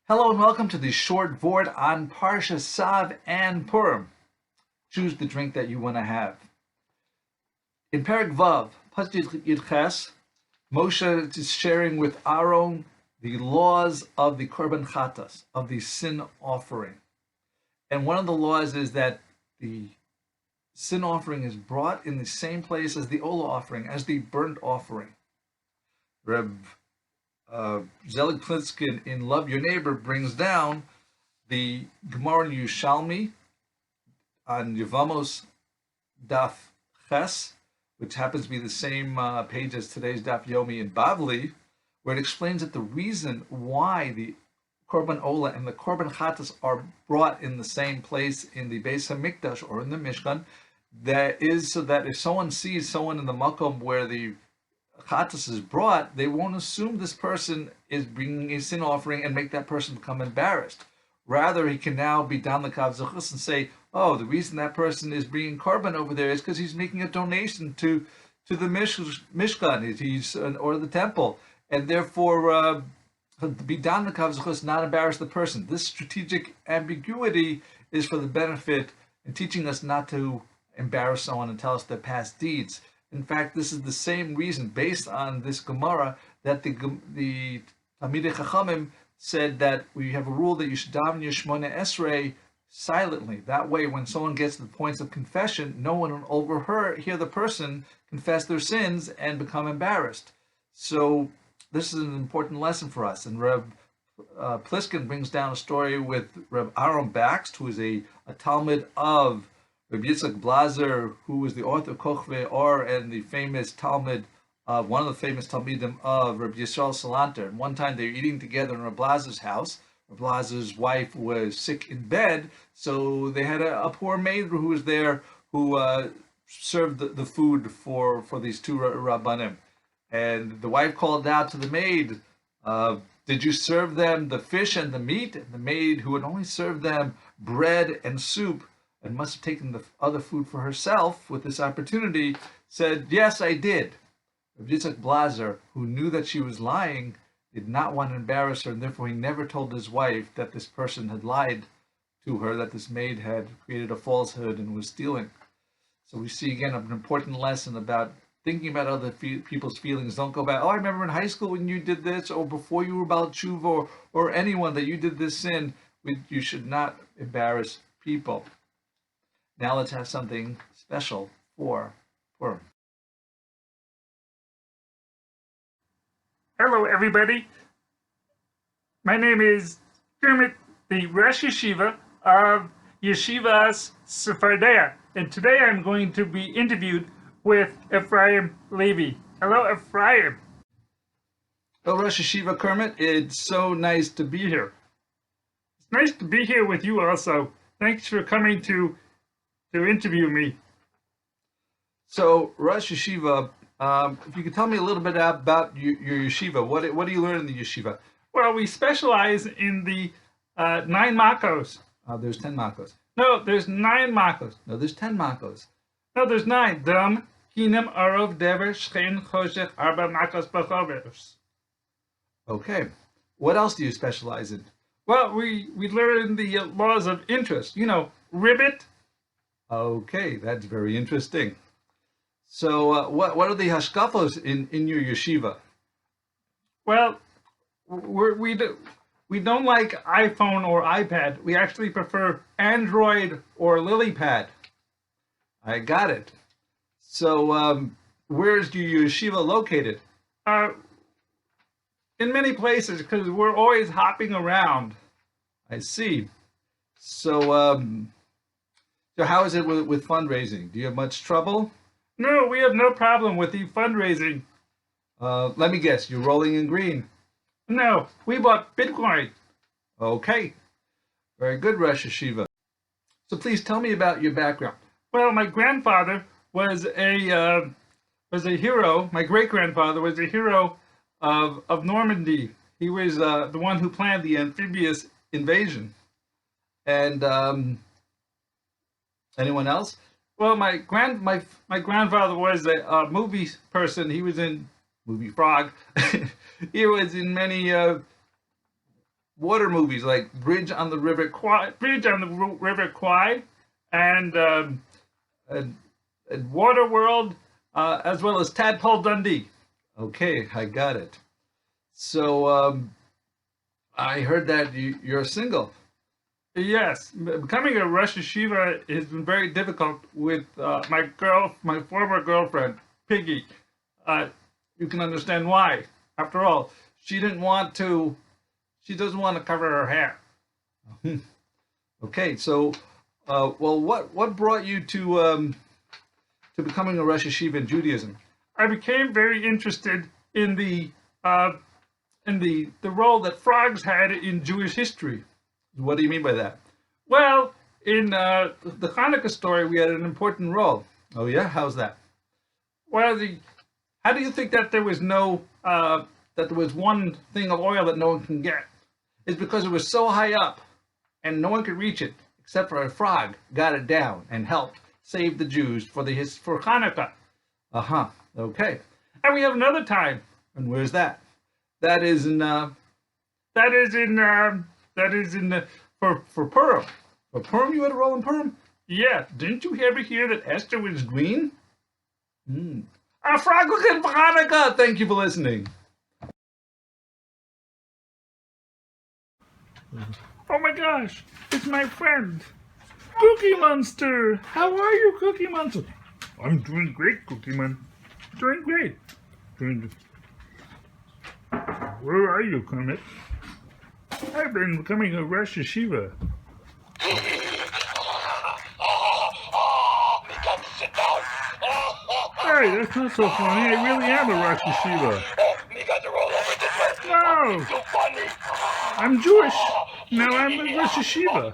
Hello and welcome to the short Vort on Parsha Tzav and Purim. Choose the drink that you want to have. In Perek Vav, Pasuk Yudches, Moshe is sharing with Aaron the laws of the Korban Chatos, of the sin offering. And one of the laws is that the sin offering is brought in the same place as the Olah offering, as the burnt offering. Reb Zelig Pliskin in Love Your Neighbor brings down the Gemara Yerushalmi on Yevomos Daf Ches, which happens to be the same page as today's Daf Yomi in Bavli, where it explains that the reason why the Korban Olah and the Korban Chatos are brought in the same place in the Beis HaMikdash or in the Mishkan, that is so that if someone sees someone in the Makom where the Chatos is brought, they won't assume this person is bringing a sin offering and make that person become embarrassed. Rather, he can now be down the Kav Zechus and say, oh, the reason that person is bringing Korban over there is because he's making a donation to the Mishkan, or the temple, and therefore be down the Kav Zechus, not embarrass the person. This strategic ambiguity is for the benefit and teaching us not to embarrass someone and tell us their past deeds. In fact, this is the same reason, based on this Gemara, that the Talmidei Chachamim said that we have a rule that you should daven your Shmona Esrei silently. That way, when someone gets to the points of confession, no one will hear the person confess their sins and become embarrassed. So this is an important lesson for us. And Reb Pliskin brings down a story with Reb Aaron Bakst, who is a Talmud of Rabbi Yitzchak Blazer, who was the author of Kochvei Or and the famous Talmud, one of the famous Talmidim of Rabbi Yisrael Salanter. And one time they were eating together in Rabbi Blazer's house. Rabbi Blazer's wife was sick in bed, so they had a poor maid who was there who served the food for these two Rabbanim. And the wife called out to the maid, did you serve them the fish and the meat? And the maid, who had only served them bread and soup, and must have taken the other food for herself with this opportunity, said, yes, I did. Rabbi Yitzchak Blazer, who knew that she was lying, did not want to embarrass her, and therefore he never told his wife that this person had lied to her, that this maid had created a falsehood and was stealing. So we see again an important lesson about thinking about other people's feelings. Don't go back, oh, I remember in high school when you did this, or before you were about tshuva, or anyone that you did this sin. You should not embarrass people. Now let's have something special for Purim. Hello, everybody. My name is Kermit the Rosh Yeshiva of Yeshivas Tzefardaya, and today I'm going to be interviewed with Efraim Levy. Hello, Efraim. Hello, Rosh Yeshiva Kermit. It's so nice to be here. It's nice to be here with you also. Thanks for coming to interview me. So, Rosh Yeshiva, if you could tell me a little bit about your yeshiva, what do you learn in the yeshiva? Well, we specialize in the 9 makos. There's 10 makos. No, there's 9 makos. No, there's 10 makos. No, there's 9. Dam, Kinam, Arov, Dever, Shchen, Choshech, Arba makos, Bachovers. Okay. What else do you specialize in? Well, we learn the laws of interest. You know, ribbit. Okay, that's very interesting. So, what are the hashkafos in your yeshiva? Well, we don't like iPhone or iPad. We actually prefer Android or LilyPad. I got it. So, where's your yeshiva located? In many places, because we're always hopping around. I see. So, so how is it with fundraising? Do you have much trouble? No, we have no problem with the fundraising. Let me guess, you're rolling in green. No, we bought Bitcoin. Okay. Very good, Rosh Yeshiva. So please tell me about your background. Well, my grandfather was a hero. My great-grandfather was a hero of Normandy. He was the one who planned the amphibious invasion. And anyone else? Well, my grandfather was a movie person. He was in Movie Frog. He was in many water movies like Bridge on the River Kwai, and Waterworld, as well as Tadpole Dundee. Okay, I got it. So I heard that you're single. Yes, becoming a Rosh Yeshiva has been very difficult with my former girlfriend, Piggy. You can understand why. After all, she doesn't want to cover her hair. Okay, so, well, what brought you to becoming a Rosh Yeshiva in Judaism? I became very interested in the role that frogs had in Jewish history. What do you mean by that? Well, in the Hanukkah story, we had an important role. Oh yeah, how's that? Well, how do you think that there was one thing of oil that no one can get? It's because it was so high up, and no one could reach it except for a frog got it down and helped save the Jews for Hanukkah. Okay. And we have another time. And where's that? That is in for Purim. For Purim, you had a role in Purim? Yeah. Didn't you ever hear that Esther was green? A frog looking for Hanukkah. Thank you for listening. Oh my gosh, it's my friend, Cookie Monster. How are you, Cookie Monster? I'm doing great, Cookie Man. Doing great. Where are you, Kermit? I've been becoming a Rosh Yeshiva. Hey, that's not so funny. I really am a Rosh Yeshiva. No! I'm Jewish. Now I'm a Rosh Yeshiva.